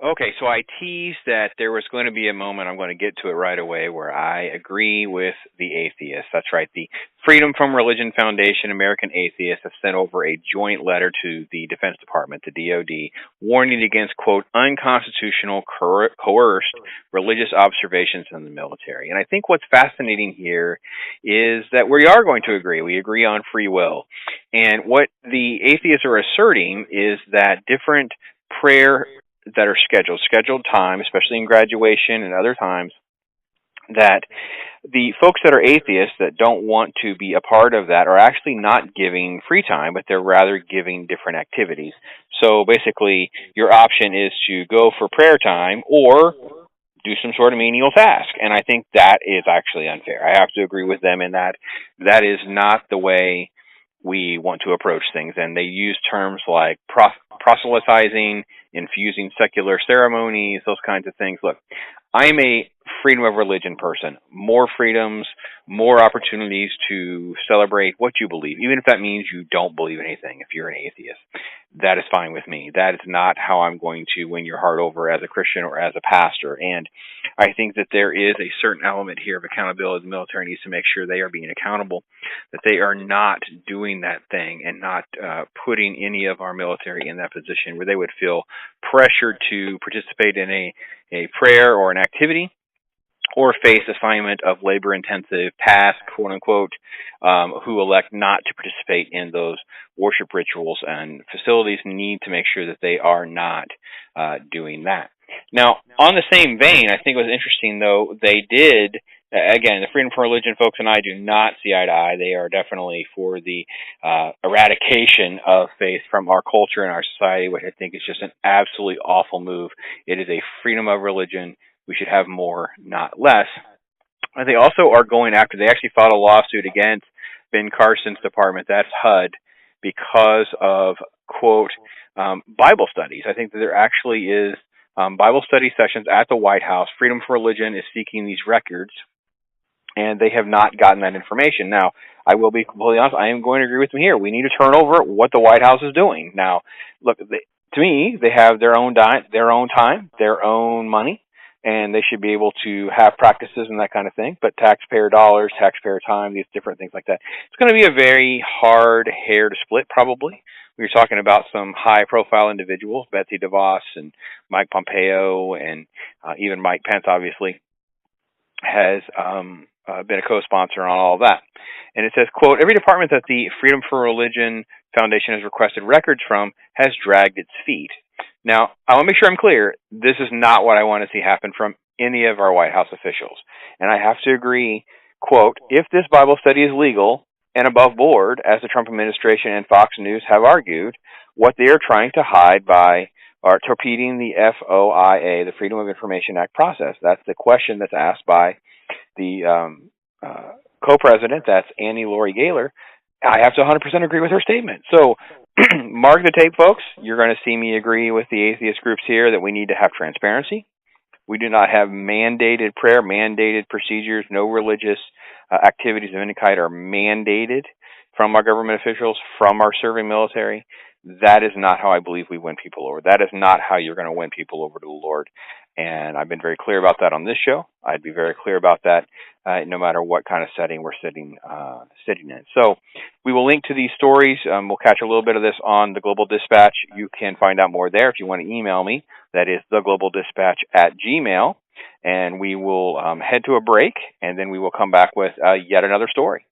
Okay, so I teased that there was going to be a moment, I'm going to get to it right away, where I agree with the atheists. That's right. The Freedom from Religion Foundation, American Atheists, have sent over a joint letter to the Defense Department, the DoD, warning against, quote, unconstitutional, coerced religious observations in the military. And I think what's fascinating here is that we are going to agree. We agree on free will. And what the atheists are asserting is that different prayer that are scheduled time, especially in graduation and other times, that the folks that are atheists that don't want to be a part of that are actually not giving free time, but they're rather giving different activities. So basically, your option is to go for prayer time or do some sort of menial task. And I think that is actually unfair. I have to agree with them in that that is not the way we want to approach things. And they use terms like proselytizing, infusing secular ceremonies, those kinds of things. Look, I'm a freedom of religion person. More freedoms, more opportunities to celebrate what you believe, even if that means you don't believe anything. If you're an atheist, that is fine with me. That is not how I'm going to win your heart over as a Christian or as a pastor. And I think that there is a certain element here of accountability. The military needs to make sure they are being accountable, that they are not doing that thing and not putting any of our military in that position where they would feel pressured to participate in a prayer or an activity or face assignment of labor-intensive tasks, quote-unquote, who elect not to participate in those worship rituals. And facilities need to make sure that they are not doing that. Now, on the same vein, I think it was interesting, though, they did, again, the Freedom from Religion folks and I do not see eye to eye. They are definitely for the eradication of faith from our culture and our society, which I think is just an absolutely awful move. It is a freedom of religion. We should have more, not less. And they also are going after, they actually filed a lawsuit against Ben Carson's department, that's HUD, because of, quote, Bible studies. I think that there actually is Bible study sessions at the White House. Freedom for Religion is seeking these records, and they have not gotten that information. Now, I will be completely honest, I am going to agree with them here. We need to turn over what the White House is doing. Now, look, to me, they have their own time, their own money, and they should be able to have practices and that kind of thing. But taxpayer dollars, taxpayer time, these different things like that. It's going to be a very hard hair to split, probably. We were talking about some high-profile individuals, Betsy DeVos and Mike Pompeo, and even Mike Pence, obviously, has been a co-sponsor on all of that. And it says, quote, every department that the Freedom for Religion Foundation has requested records from has dragged its feet. Now, I want to make sure I'm clear. This is not what I want to see happen from any of our White House officials. And I have to agree, quote, if this Bible study is legal and above board, as the Trump administration and Fox News have argued, what they are trying to hide by are torpedoing the FOIA, the Freedom of Information Act process. That's the question that's asked by the co-president, that's Annie Laurie Gaylor. I have to 100% agree with her statement. So mark the tape, folks. You're going to see me agree with the atheist groups here that we need to have transparency. We do not have mandated prayer, mandated procedures. No religious activities of any kind are mandated from our government officials, from our serving military. That is not how I believe we win people over. That is not how you're going to win people over to the Lord. And I've been very clear about that on this show. I'd be very clear about that no matter what kind of setting we're sitting in. So we will link to these stories. We'll catch a little bit of this on the Global Dispatch. You can find out more there if you want to email me. That is theglobaldispatch@gmail.com. And we will head to a break, and then we will come back with yet another story.